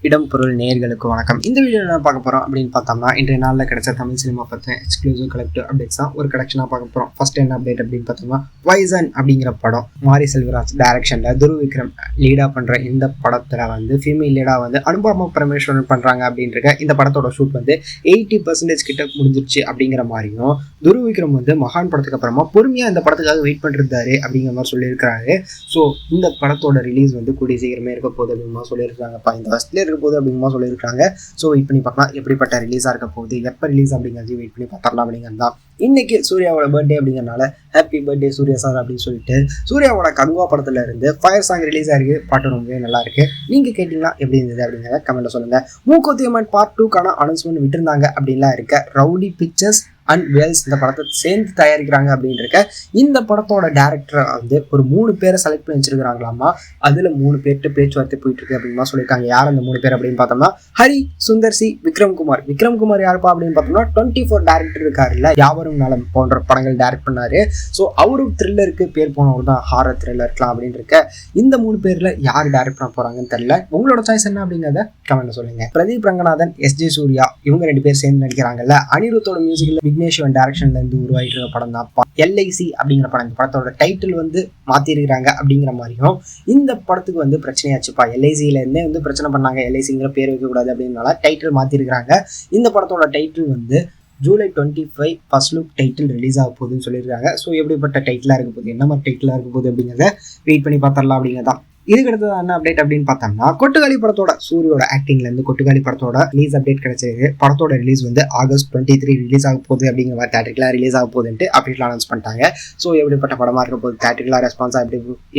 இடம் பொருள் நேயர்களுக்கு வணக்கம். இந்த வீடியோ என்ன பார்க்க போகிறோம் அப்படின்னு பார்த்தோம்னா, இன்றைய நாளில் கிடைச்ச தமிழ் சினிமா பற்றின எக்ஸ்க்ளூசிவ் கலெக்டிவ் அப்டேட்ஸ் தான் ஒரு கலெக்ஷனாக பார்க்க போகிறோம். ஃபர்ஸ்ட் என்ன அப்டேட் அப்படின்னு பார்த்தோம்னா, வைசன் அப்படிங்கிற படம் மாரி செல்வராஜ் டைரக்ஷனில் துருவ் விக்ரம் லீடாக பண்ணுற இந்த படத்தில் வந்து ஃபீமேல் லீடாக வந்து அனுபமா பரமேஸ்வரன் பண்ணுறாங்க அப்படின்ற இந்த படத்தோட ஷூட் வந்து 80% கிட்ட முடிஞ்சிருச்சு அப்படிங்கிற மாதிரியும், துருவ் விக்ரம் வந்து மகான் படத்துக்கு அப்புறமா பொறுமையாக இந்த படத்துக்காக வெயிட் பண்ணிருந்தாரு அப்படிங்கிற மாதிரி சொல்லியிருக்கிறாரு. ஸோ இந்த படத்தோட ரிலீஸ் வந்து கூடிய சீக்கிரமே இருக்க போகுது அப்படிமா சொல்லியிருக்காங்கப்பா. இந்த ஃபர்ஸ்ட்லேயே இருக்க போகுது அப்படிங்கமா சொல்லியிருக்காங்க. ஸோ வெயிட் பண்ணி பார்க்கலாம் எப்படிப்பட்ட ரிலீஸாக இருக்க போகுது, எப்போ ரிலீஸ் அப்படிங்கிறது வெயிட் பண்ணி பார்த்துடலாம் அப்படிங்கிறது தான். இன்னைக்கு சூர்யாவோட பர்த்டே அப்படிங்கிறனால ஹாப்பி பர்த்டே சூர்யா சார் அப்படின்னு சொல்லிட்டு சூர்யாவோட கங்குவா படத்துல இருந்து ஃபயர் சாங் ரிலீஸ் ஆயிருக்கு. பாட்டு ரொம்பவே நல்லா இருக்கு. நீங்க கேட்டீங்களா எப்படி இருந்தது அப்படிங்கிறத கமெண்ட்ல சொல்லுங்க. மூக்குத்தி அம்மன் பார்ட் 2க்கான அனௌன்ஸ்மெண்ட் விட்டுருந்தாங்க அப்படின்லாம் இருக்க. ரவுடி பிக்சர்ஸ் அண்ட் வேல்ஸ் இந்த படத்தை சேர்ந்து தயாரிக்கிறாங்க அப்படின்னு இருக்க. இந்த படத்தோட டேரக்டரை வந்து ஒரு 3 பேரை செலக்ட் பண்ணி வச்சிருக்கிறாங்களாமா. அதுல 3 பேர்கிட்ட பேச்சுவார்த்தை போயிட்டு இருக்கு அப்படின்னா சொல்லியிருக்காங்க. யார் அந்த 3 பேர் அப்படின்னு பார்த்தோம்னா, ஹரி, சுந்தர் சி, விக்ரம்குமார். விக்ரம்குமார் யாருப்பா அப்படின்னு பார்த்தோம்னா 24 டேரக்டர் இருக்காருல்ல, யாவரும் நலம் போன்ற படங்கள் டைரக்ட் பண்ணாரு. ஸோ அவரும் த்ரில்லருக்கு பேர் போனவர் தான், ஹாரர் த்ரில்லர் இருக்கலாம் அப்படின்னு இருக்க. இந்த 3 பேர்ல யார் டைரக்ட் பண்ண போறாங்கன்னு தெரியல. உங்களோட சாய்ஸ் என்ன அப்படிங்கிறத கமெண்ட்ல சொல்லுங்க. பிரதீப் ரங்கநாதன், எஸ்ஜே சூர்யா இவங்க 2 பேர் சேர்ந்து நடிக்கிறாங்கல்ல. அனிருத்தோட மியூசிக்ல விக்னேஸ்வரன் டைரக்ஷன்ல இருந்து உருவாகிட்டு இருக்க படம் தான் LIC அப்படிங்கிற படம். இந்த படத்தோட டைட்டில் வந்து மாத்திருக்கிறாங்க அப்படிங்கிற மாதிரியும், இந்த படத்துக்கு வந்து பிரச்சனையாச்சுப்பா. LICல இருந்தே வந்து பிரச்சனை பண்ணாங்க, LICங்கிற பேர் வைக்கக்கூடாது அப்படின்னால டைட்டில் மாத்திருக்கிறாங்க. இந்த படத்தோட டைட்டில் வந்து July 25 first look title release ஆக போகுதுன்னு சொல்லியிருக்காங்க. ஸோ எப்படிப்பட்ட டைட்டிலாக இருக்க போகுது, என்ன மாதிரி டைட்டிலாக இருக்க போகுது அப்படிங்கிறத வெயிட் பண்ணி பார்த்துடலாம் அப்படிங்கிறதான். இதுக்கு அடுத்தது என்ன அப்டேட் அப்படின்னு பார்த்தோம்னா, கொட்டுக்காளி படத்தோட சூரியோட ஆக்டிங்ல இருந்து கொட்டுக்காளி படத்தோட ரிலீஸ் அப்டேட் கிடைச்சிருக்கு. படத்தோட ரிலீஸ் வந்து ஆகஸ்ட் 23 ரிலீஸ் ஆக போகுது அப்படிங்கிற மாதிரி தேட்டரிக்கலாக ரிலீஸ் ஆக போகுதுன்ட்டு அப்டேட்ல அனௌன்ஸ் பண்ணிட்டாங்க. ஸோ எப்படிப்பட்ட படமா இருக்க போகுது, தேட்டரிக்கலாக ரெஸ்பான்ஸா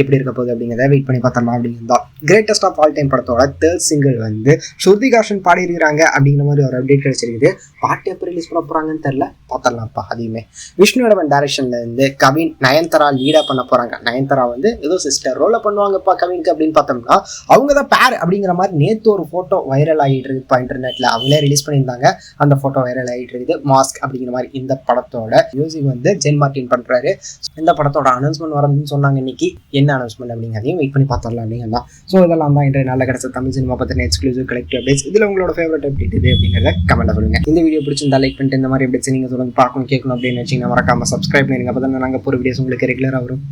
எப்படி இருக்க போகுது அப்படிங்கிறத வெயிட் பண்ணி பார்த்தோம்னா அப்படிங்கிறதா. கிரேட்டஸ்ட் ஆஃப் ஆல் டைம் படத்தோட 3rd சிங்கிள் வந்து ஸ்ருதிஹாசன் பாடி இருக்கிறாங்க அப்படிங்கிற மாதிரி ஒரு அப்டேட் கிடைச்சிருக்குது. பாட்டு எப்போ ரிலீஸ் பண்ண போறாங்கன்னு தெரியல, பார்த்தரலாம்ப்பா. அதையுமே விஷ்ணுவர்தன் டைரக்ஷன்ல இருந்து கவின், நயன்தாரா லீடா பண்ண போறாங்க. நயன்தாரா வந்து ஏதோ சிஸ்டர் ரோல பண்ணுவாங்கப்பா கவின் அப்படின்னு பார்த்தோம்னா, அவங்க தான் பேர் அப்படிங்கிற மாதிரி நேத்து ஒரு போட்டோ வைரல் ஆகிட்டு இருக்கு இன்டர்நெட்ல. அவங்களே ரிலீஸ் பண்ணியிருந்தாங்க, அந்த போட்டோ வைரல் ஆகிட்டு இருக்குது. மாஸ்க் அப்படிங்கிற மாதிரி இந்த படத்தோட மியூசிக் வந்து ஜென் மார்டின் பண்றாரு. இந்த படத்தோட அனௌன்ஸ்மெண்ட் வரதுன்னு சொன்னாங்க. இன்னைக்கு என்ன அனௌன்ஸ்மெண்ட் அப்படிங்கிறதையும் வெயிட் பண்ணி பார்த்துடலாம் அப்படிங்கிறதா. ஸோ இதெல்லாம் தான் இன்றைய நாளில் கிடைச்ச தமிழ் சினிமா பத்தின எக்ஸ்க்ளூசிவ் கலெக்டிவ் அப்டேட்ஸ். இதுல உங்களோட ஃபேவரட் அப்டேட் இது அப்படிங்கிறத கமெண்ட்ல சொல்லுங்க. இந்த வீடியோ பிடிச்சிருந்தா லைக் பண்ணிட்டு இந்த மாதிரி அப்டேட்ஸ் நீங்க தொடர்ந்து பார்க்கணும் கேட்கணும் அப்படின்னு வச்சீங்கன்னா மறக்காம சப்ஸ்கிரைப் பண்ணுங்க. அப்போ தான் நாங்கள் போகிற வீடியோஸ் உங்களுக்கு ரெகுலராக வரும்.